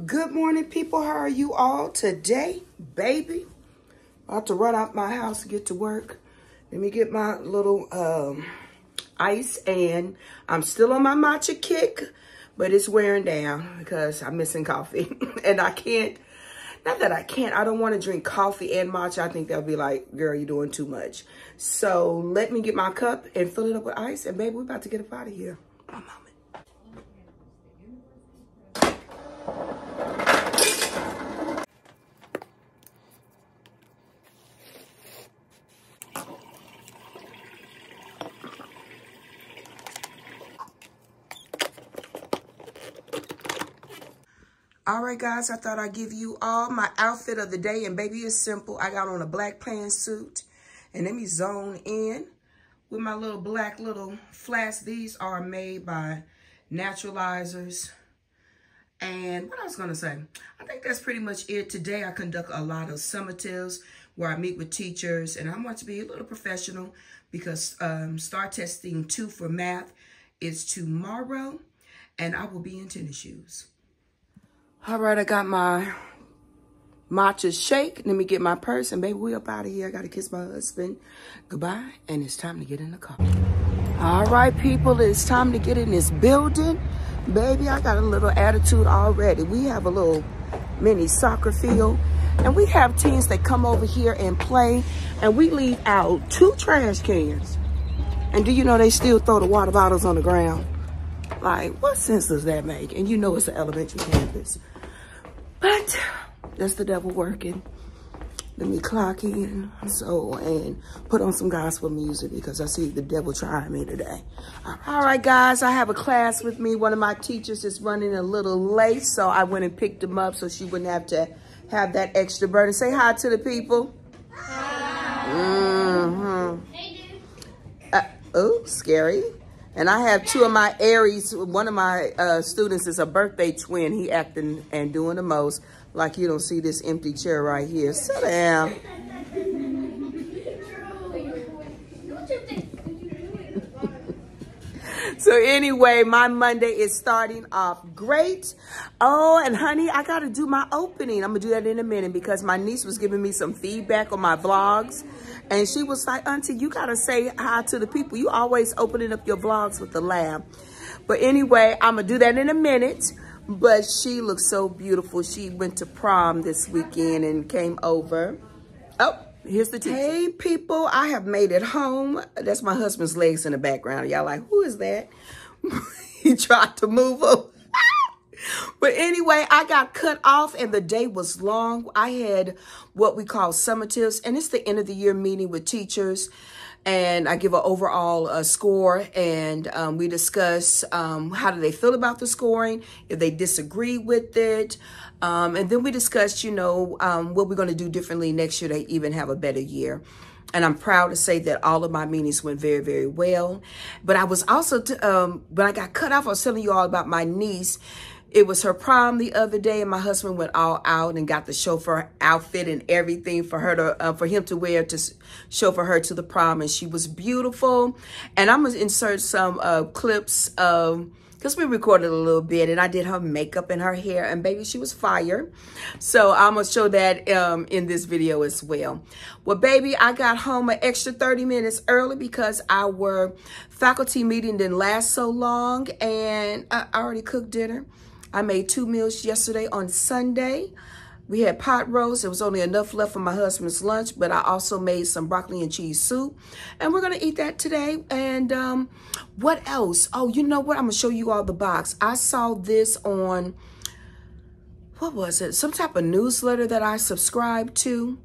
Good morning, people. How are you all today, baby? About to run out my house to get to work. Let me get my little ice, and I'm still on my matcha kick, but it's wearing down because I'm missing coffee. And I can't, not that I can't, I don't want to drink coffee and matcha. I think they'll be like, girl, you're doing too much. So let me get my cup and fill it up with ice, and baby, we're about to get up out of here. One moment. All right, guys, I thought I'd give you all my outfit of the day, and baby, it's simple. I got on a black pantsuit, and let me zone in with my little black little flasks. These are made by Naturalizers. And what I was going to say, I think that's pretty much it. Today, I conduct a lot of summatives where I meet with teachers, and I want to be a little professional because STAR Testing 2 for math is tomorrow, and I will be in tennis shoes. All right, I got my matcha shake. Let me get my purse, and baby, we up out of here. I got to kiss my husband goodbye, and it's time to get in the car. All right, people, it's time to get in this building. Baby, I got a little attitude already. We have a little mini soccer field, and we have teams that come over here and play, and we leave out 2 trash cans. And do you know they still throw the water bottles on the ground? Like, what sense does that make? And you know it's an elementary campus. But that's the devil working. Let me clock in and put on some gospel music because I see the devil trying me today. All right, guys, I have a class with me. One of my teachers is running a little late, so I went and picked him up so she wouldn't have to have that extra burden. Say hi to the people. Hi. Oh, scary. And I have 2 of my Aries. One of my students is a birthday twin. He acting and doing the most. Like you don't see this empty chair right here. Sit down. So anyway, my Monday is starting off great. Oh, and honey, I got to do my opening. I'm going to do that in a minute because my niece was giving me some feedback on my vlogs. And she was like, Auntie, you got to say hi to the people. You always opening up your vlogs with the laugh. But anyway, I'm going to do that in a minute. But she looks so beautiful. She went to prom this weekend and came over. Oh, here's the teacher. Hey, people, I have made it home. That's my husband's legs in the background. Y'all like, who is that? He tried to move them. But anyway, I got cut off and the day was long. I had what we call summatives, and it's the end of the year meeting with teachers. And I give an overall score, and we discuss how do they feel about the scoring, if they disagree with it. And then we discuss, you know, what we're going to do differently next year to even have a better year. And I'm proud to say that all of my meetings went very, very well. But I was also, when I got cut off, I was telling you all about my niece. It was her prom the other day, and my husband went all out and got the chauffeur outfit and everything for her to, for him to wear to chauffeur her to the prom, and she was beautiful. And I'm gonna insert some clips because we recorded a little bit, and I did her makeup and her hair, and baby, she was fire. So I'm gonna show that in this video as well. Well, baby, I got home an extra 30 minutes early because our faculty meeting didn't last so long, and I already cooked dinner. I made 2 meals yesterday on Sunday. We had pot roast. There was only enough left for my husband's lunch, but I also made some broccoli and cheese soup. And we're going to eat that today. And what else? Oh, you know what? I'm going to show you all the box. I saw this on, what was it? Some type of newsletter that I subscribed to.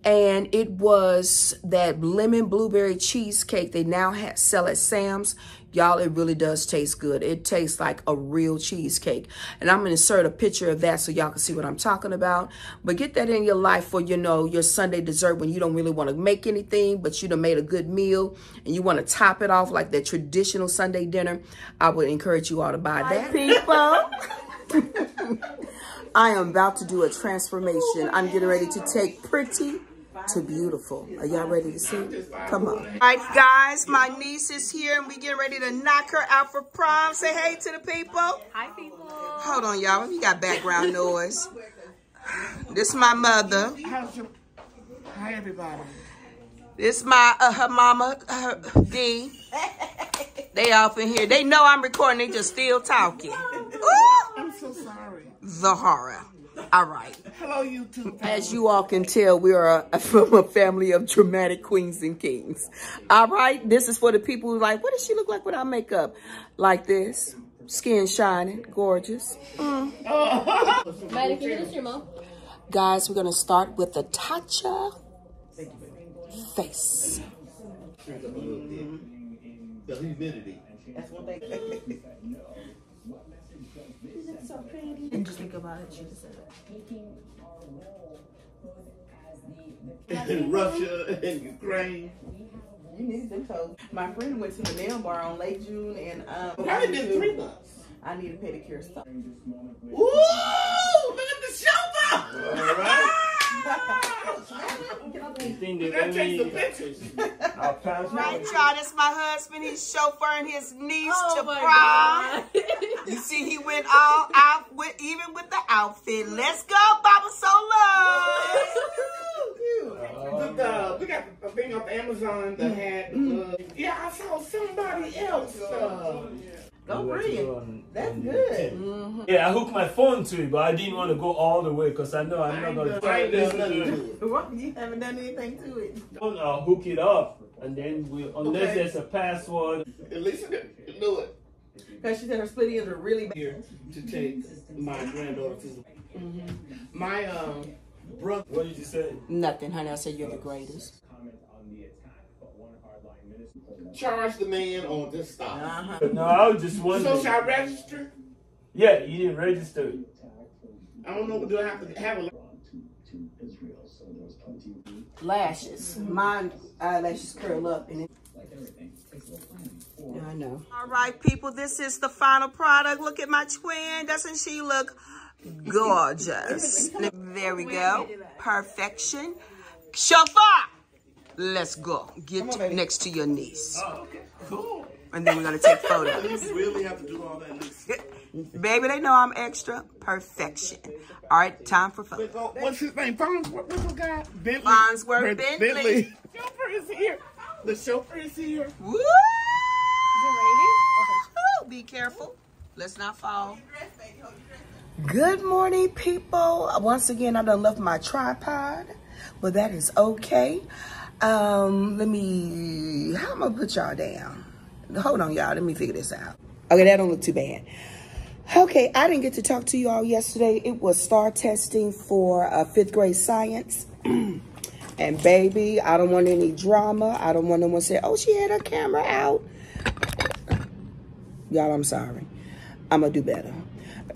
And it was that lemon blueberry cheesecake they now sell at Sam's. Y'all, it really does taste good. It tastes like a real cheesecake. And I'm going to insert a picture of that so y'all can see what I'm talking about. But get that in your life for, you know, your Sunday dessert when you don't really want to make anything, but you done made a good meal and you want to top it off like that traditional Sunday dinner. I would encourage you all to buy that. People, I am about to do a transformation. I'm getting ready to take Pretty to beautiful. Are y'all ready to see? Come on. All right, guys, my niece is here and we getting ready to knock her out for prom. Say hey to the people. Hi, people. Hold on, y'all. We got background noise. This is my mother. Hi, everybody. This is my her mama, D. They off in here. They know I'm recording. They just still talking. I'm so sorry. Zahara. All right. Hello, YouTube. As you all can tell, we are from a family of dramatic queens and kings. All right. This is for the people who are like, what does she look like without makeup? Like this. Skin shining. Gorgeous. Maddie, can you do this to your mom? Guys, we're going to start with the Tatcha face. The humidity. That's one thing. So pretty. And just think about it. She just said In Russia and Ukraine. you needed them toes. My friend went to the nail bar on Lake June and I did 3 months. I need a pedicure stuff. Ooh, look at the shoulder. All right. Gotta take some pictures. Right, y'all. That's my husband. He's chauffeuring his niece to prom. God. You see, he went all out with even with the outfit. Let's go, Baba Solo. We got a thing off Amazon that had yeah, I saw somebody else. Go brilliant. That's good. Yeah, I hooked my phone to it, but I didn't want to go all the way because I know I'm not going I ain't to done nothing to it. What? You haven't done anything to it. I'll hook it up, and then unless there's a password. At least you knew it. Because she said her split ends are really bad. Here to take my granddaughter to my brother. What did you say? Nothing, honey. I said you're the greatest. Charge the man on this stop. No, I was just wondering. So should I register? Yeah, you didn't register it. I don't know. Do I have to have a? Lashes. Mine eyelashes curl up and it. I know. All right, people. This is the final product. Look at my twin. Doesn't she look gorgeous? There we go. Perfection. Chauffeur. Let's go. Get next to your niece. Oh, okay. Cool. And then we're going to take photos. You really have to do all that. Baby, they know I'm extra. Perfection. All right, time for photos. What's his name? Farnsworth. What's the guy? Bentley. Farnsworth Bentley. Chauffeur is here. The chauffeur is here. Woo! Be careful. Let's not fall. Good morning, people. Once again, I done left my tripod, but that is okay. How am I gonna put y'all down? Hold on, y'all. Let me figure this out. Okay, that don't look too bad. Okay, I didn't get to talk to you all yesterday. It was STAR testing for 5th grade science. And baby, I don't want any drama. I don't want no one to say, oh, she had her camera out. Y'all, I'm sorry. I'm gonna do better.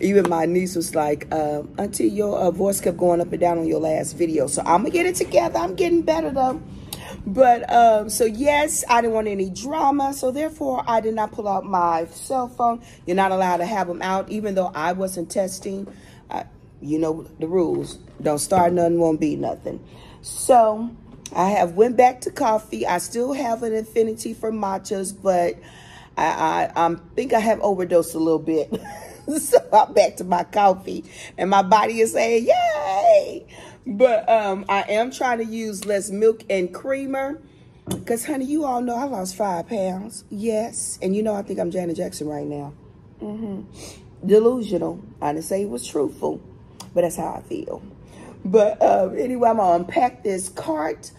Even my niece was like, Auntie, your voice kept going up and down on your last video. So I'm gonna get it together. I'm getting better though. But so yes, I didn't want any drama. So therefore, I did not pull out my cell phone. You're not allowed to have them out, even though I wasn't testing. You know the rules. Don't start nothing, won't be nothing. So I have went back to coffee. I still have an affinity for matchas, but I think I have overdosed a little bit. So I'm back to my coffee and my body is saying, yay. But I am trying to use less milk and creamer because, honey, you all know I lost 5 pounds. Yes. And you know, I think I'm Janet Jackson right now. Delusional. I didn't say it was truthful, but that's how I feel. But anyway, I'm going to unpack this cart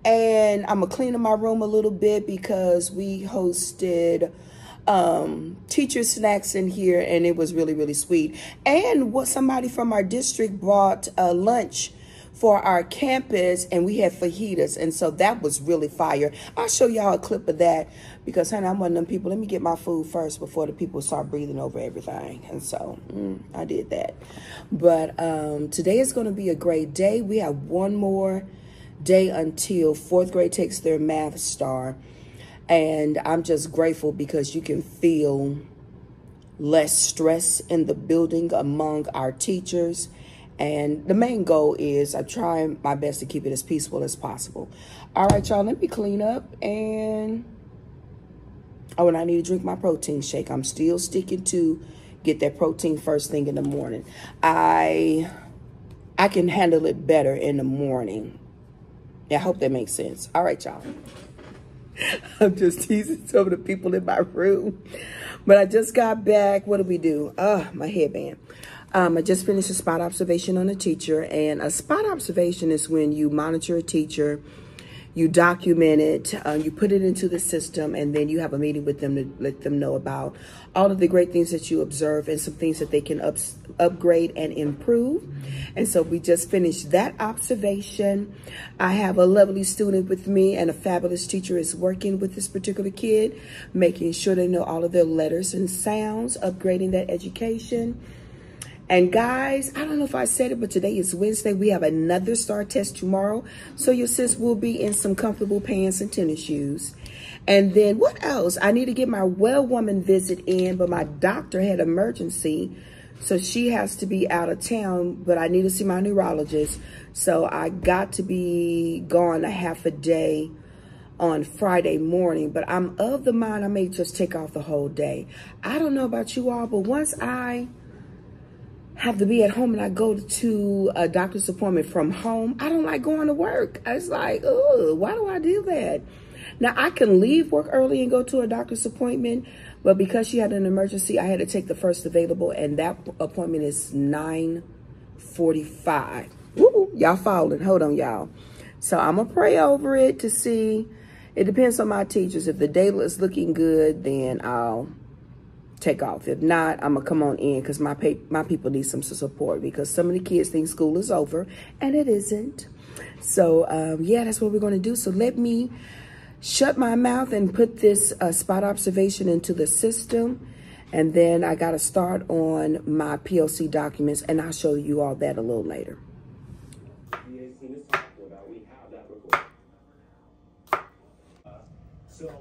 and I'm going to clean up my room a little bit because we hosted teacher snacks in here and it was really, really sweet. And what somebody from our district brought lunch for our campus and we had fajitas. And so that was really fire. I'll show y'all a clip of that because, honey, I'm one of them people. Let me get my food first before the people start breathing over everything. And so I did that. But today is going to be a great day. We have one more day until 4th grade takes their math star. And I'm just grateful because you can feel less stress in the building among our teachers And the main goal is I'm trying my best to keep it as peaceful as possible. All right, y'all, let me clean up. And oh, and I need to drink my protein shake. I'm still sticking to get that protein first thing in the morning. I can handle it better in the morning. Yeah, I hope that makes sense. All right, y'all. I'm just teasing some of the people in my room. But I just got back. What did we do? My headband. I just finished a spot observation on a teacher. And a spot observation is when you monitor a teacher, you document it, you put it into the system, and then you have a meeting with them to let them know about all of the great things that you observe and some things that they can upgrade and improve. And so we just finished that observation. I have a lovely student with me, and a fabulous teacher is working with this particular kid, making sure they know all of their letters and sounds, upgrading their education. And guys, I don't know if I said it, but today is Wednesday. We have another STAR test tomorrow. So your sis will be in some comfortable pants and tennis shoes. And then what else? I need to get my well woman visit in, but my doctor had emergency. So she has to be out of town, but I need to see my neurologist. So I got to be gone a half a day on Friday morning, but I'm of the mind I may just take off the whole day. I don't know about you all, but once I have to be at home and I go to a doctor's appointment from home, I don't like going to work. It's like, oh, why do I do that? Now, I can leave work early and go to a doctor's appointment, but because she had an emergency, I had to take the first available, and that appointment is 9:45. Woo, y'all falling. Hold on, y'all. So I'm going to pray over it to see. It depends on my teachers. If the day is looking good, then I'll take off. If not, I'm gonna come on in because my people need some support, because some of the kids think school is over and it isn't. So yeah, that's what we're gonna do. So let me shut my mouth and put this spot observation into the system, and then I gotta start on my PLC documents, and I'll show you all that a little later. So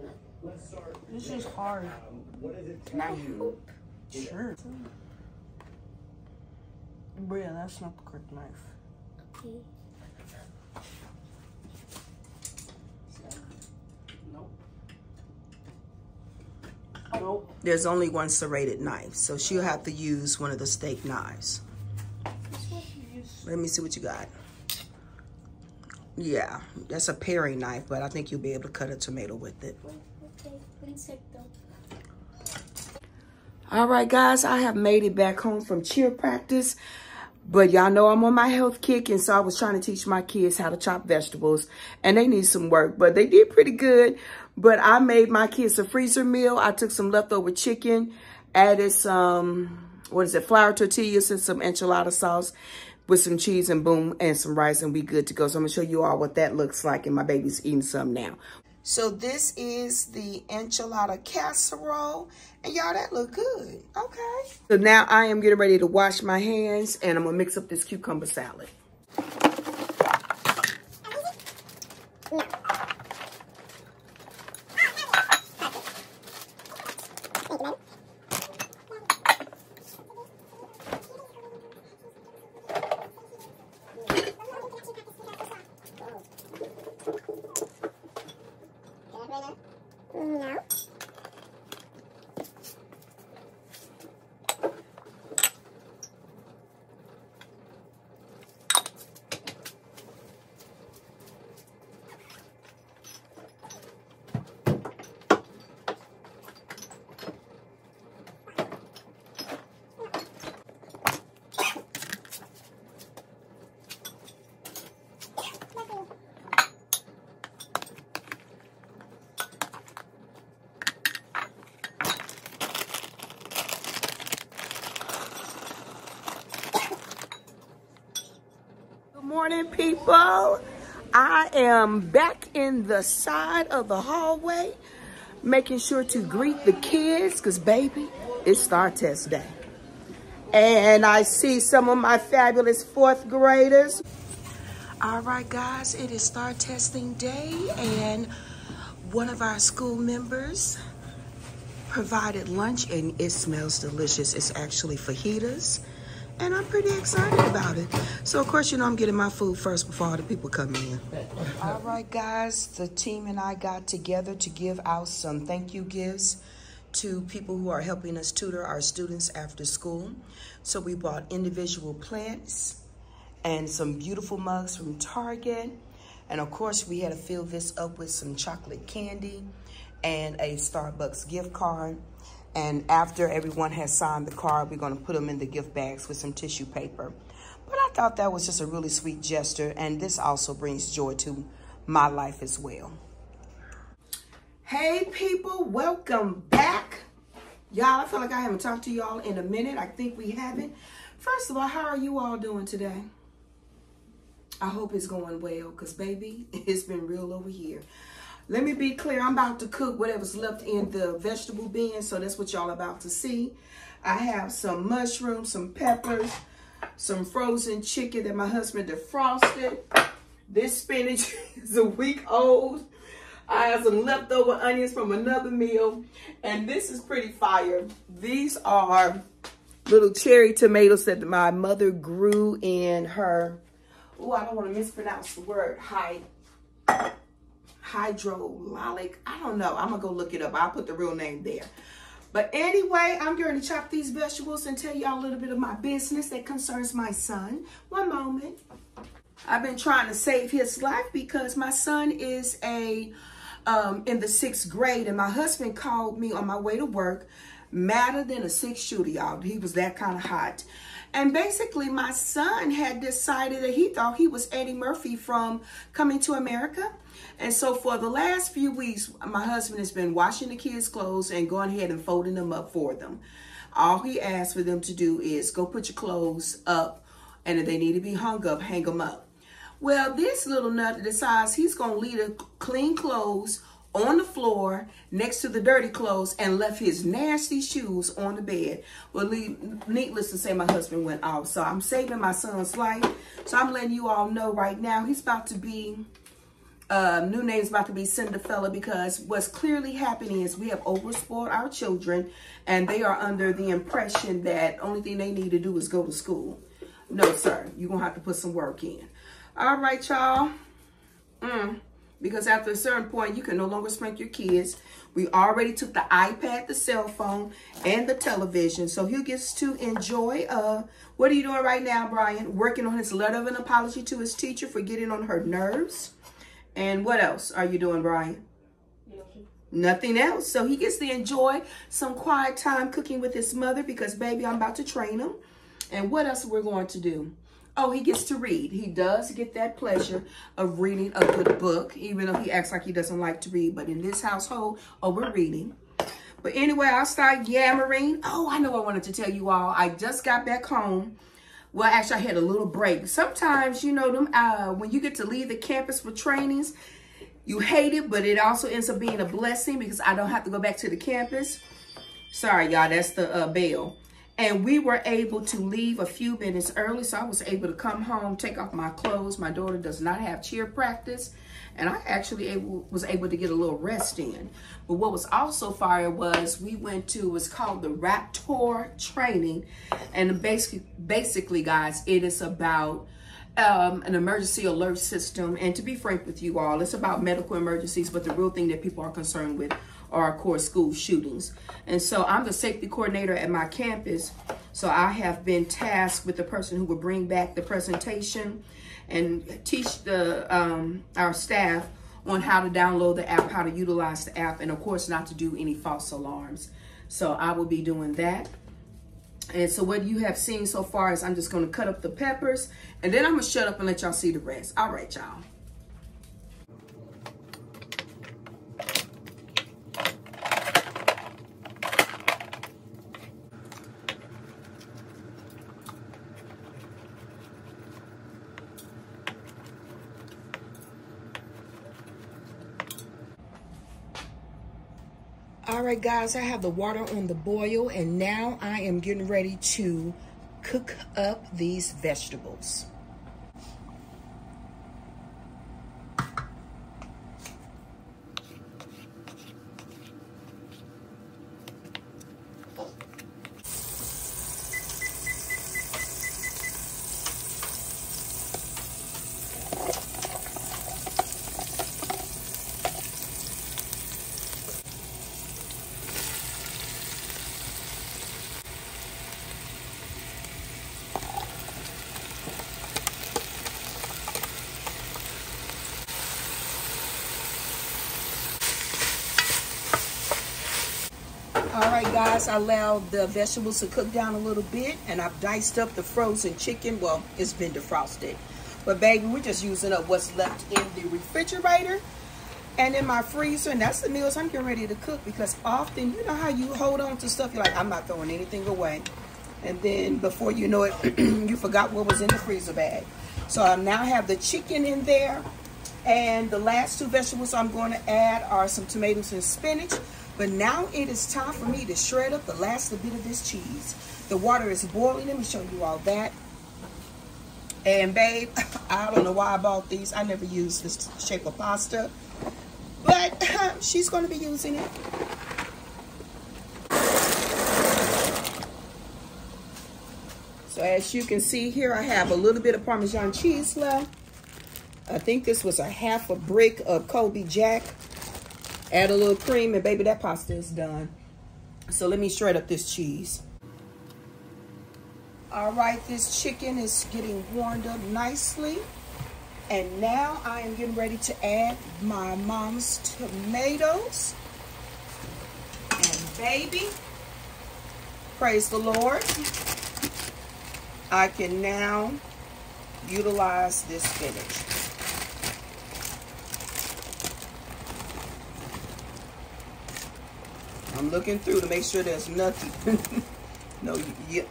let's start. This is hard. What does it tell you? Sure. Bria, that's not the correct knife. Okay. Nope. Nope. There's only one serrated knife, so she'll have to use one of the steak knives. Let me see what you got. Yeah, that's a paring knife, but I think you'll be able to cut a tomato with it. Okay, one sec though. All right, guys, I have made it back home from cheer practice, but y'all know I'm on my health kick, and so I was trying to teach my kids how to chop vegetables, and they need some work, but they did pretty good. But I made my kids a freezer meal. I took some leftover chicken, added some, flour tortillas and some enchilada sauce with some cheese and boom, and some rice, and we good to go. So I'm gonna show you all what that looks like, and my baby's eating some now. So this is the enchilada casserole, and y'all, that look good, okay. So now I am getting ready to wash my hands, and I'm gonna mix up this cucumber salad. No. Morning, people. I am back in the side of the hallway, making sure to greet the kids, because baby, it's STAR test day. And I see some of my fabulous 4th graders. All right, guys, it is STAR testing day, and one of our school members provided lunch, and it smells delicious. It's actually fajitas And I'm pretty excited about it. So, of course, you know I'm getting my food first before all the people come in. All right, guys. The team and I got together to give out some thank you gifts to people who are helping us tutor our students after school. So we bought individual plants and some beautiful mugs from Target. And, of course, we had to fill this up with some chocolate candy and a Starbucks gift card. And after everyone has signed the card, we're going to put them in the gift bags with some tissue paper. But I thought that was just a really sweet gesture, and this also brings joy to my life as well. Hey, people, welcome back. Y'all, I feel like I haven't talked to y'all in a minute. I think we haven't. First of all, how are you all doing today? I hope it's going well, because, baby, it's been real over here. Let me be clear. I'm about to cook whatever's left in the vegetable bin, so that's what y'all about to see. I have some mushrooms, some peppers, some frozen chicken that my husband defrosted. This spinach is a week old. I have some leftover onions from another meal, and this is pretty fire. These are little cherry tomatoes that my mother grew in her, oh, I don't want to mispronounce the word, hydrololic. I don't know. I'm going to go look it up. I'll put the real name there. But anyway, I'm going to chop these vegetables and tell y'all a little bit of my business that concerns my son. One moment. I've been trying to save his life because my son is in the 6th grade, and my husband called me on my way to work, madder than a 6-shooter, y'all. He was that kind of hot. And basically, my son had decided that he thought he was Eddie Murphy from Coming to America. And so for the last few weeks, my husband has been washing the kids' clothes and going ahead and folding them up for them. All he asked for them to do is go put your clothes up, and if they need to be hung up, hang them up. Well, this little nut decides he's going to leave the clean clothes on the floor next to the dirty clothes and left his nasty shoes on the bed. Well, needless to say, my husband went off. So I'm saving my son's life. So I'm letting you all know right now he's about to be, new name's about to be Cinderfella, because what's clearly happening is we have overspoiled our children, and they are under the impression that only thing they need to do is go to school. No, sir. You're going to have to put some work in. All right, y'all. Because after a certain point, you can no longer spank your kids. We already took the iPad, the cell phone, and the television. So he gets to enjoy, what are you doing right now, Brian? Working on his letter of an apology to his teacher for getting on her nerves. And what else are you doing, Brian? Nothing else. So he gets to enjoy some quiet time cooking with his mother because, baby, I'm about to train him. And what else we're going to do? Oh, he gets to read. He does get that pleasure of reading a good book, even though he acts like he doesn't like to read. But in this household, oh, we're reading. But anyway, I'll start yammering. Oh, I know I wanted to tell you all. I just got back home. Well, actually, I had a little break. Sometimes, you know, when you get to leave the campus for trainings, you hate it, but it also ends up being a blessing because I don't have to go back to the campus. Sorry, y'all, that's the bell. And we were able to leave a few minutes early, so I was able to come home, take off my clothes. My daughter does not have cheer practice, and I actually was able to get a little rest in. But what was also fire was we went to, it's called the Raptor training. And basically, guys, it is about an emergency alert system. And to be frank with you all, it's about medical emergencies, but the real thing that people are concerned with are, of course, school shootings. And so I'm the safety coordinator at my campus. So I have been tasked with the person who will bring back the presentation and teach our staff on how to download the app, how to utilize the app, and of course not to do any false alarms. So I will be doing that. And so what you have seen so far is I'm just going to cut up the peppers, and then I'm going to shut up and let y'all see the rest. All right, y'all. All right, guys, I have the water on the boil, and now I am getting ready to cook up these vegetables. guys, I allowed the vegetables to cook down a little bit, and I've diced up the frozen chicken. Well, it's been defrosted. But baby, we're just using up what's left in the refrigerator and in my freezer, and that's the meals I'm getting ready to cook, because often, you know how you hold on to stuff, you're like, I'm not throwing anything away. And then before you know it, you forgot what was in the freezer bag. So I now have the chicken in there, and the last 2 vegetables I'm going to add are some tomatoes and spinach. But now it is time for me to shred up the last bit of this cheese. The water is boiling. Let me show you all that. And babe, I don't know why I bought these. I never used this shape of pasta, but she's going to be using it. So as you can see here, I have a little bit of Parmesan cheese left. I think this was a half a brick of Colby Jack. Add a little cream, and baby, that pasta is done. So let me shred up this cheese. All right, this chicken is getting warmed up nicely. And now I am getting ready to add my mom's tomatoes. And baby, praise the Lord, I can now utilize this spinach. I'm looking through to make sure there's nothing, no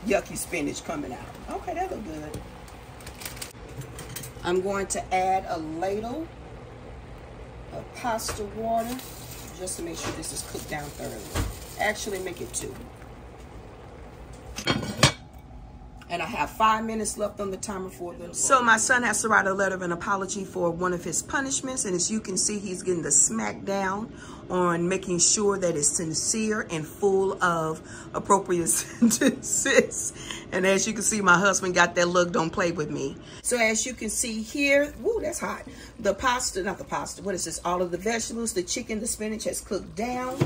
yucky spinach coming out. Okay, that looks good. I'm going to add a ladle of pasta water just to make sure this is cooked down thoroughly. Actually, make it 2. And I have 5 minutes left on the timer for them. So my son has to write a letter of an apology for one of his punishments. And as you can see, he's getting the smack down on making sure that it's sincere and full of appropriate sentences. And as you can see, my husband got that look, don't play with me. So as you can see here, woo, that's hot. The pasta, not the pasta, what is this? All of the vegetables, the chicken, the spinach has cooked down.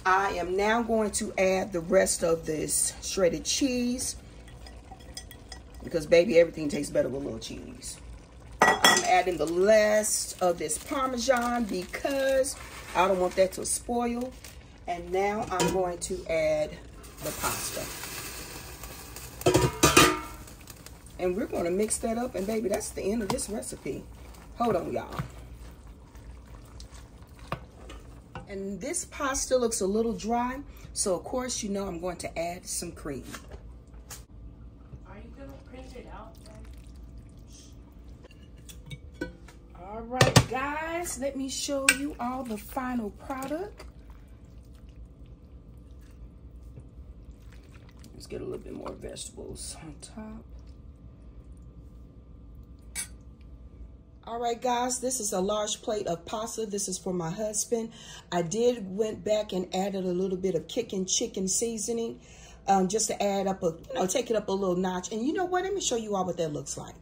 I am now going to add the rest of this shredded cheese, because baby, everything tastes better with a little cheese. I'm adding the last of this Parmesan because I don't want that to spoil. And now I'm going to add the pasta. And we're going to mix that up, and baby, that's the end of this recipe. Hold on, y'all. And this pasta looks a little dry, so of course, you know I'm going to add some cream. All right, guys, let me show you all the final product. Let's get a little bit more vegetables on top. All right, guys, this is a large plate of pasta. This is for my husband. I went back and added a little bit of kicking chicken seasoning just to add up take it up a little notch. And you know what? Let me show you all what that looks like.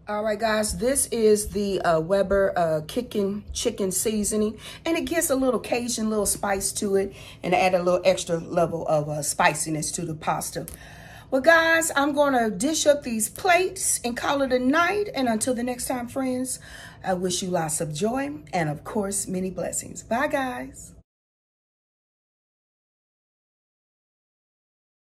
All right, guys, this is the Weber kicking chicken seasoning, and it gives a little Cajun, little spice to it, and add a little extra level of spiciness to the pasta. Well, guys, I'm going to dish up these plates and call it a night. And until the next time, friends, I wish you lots of joy and, of course, many blessings. Bye, guys.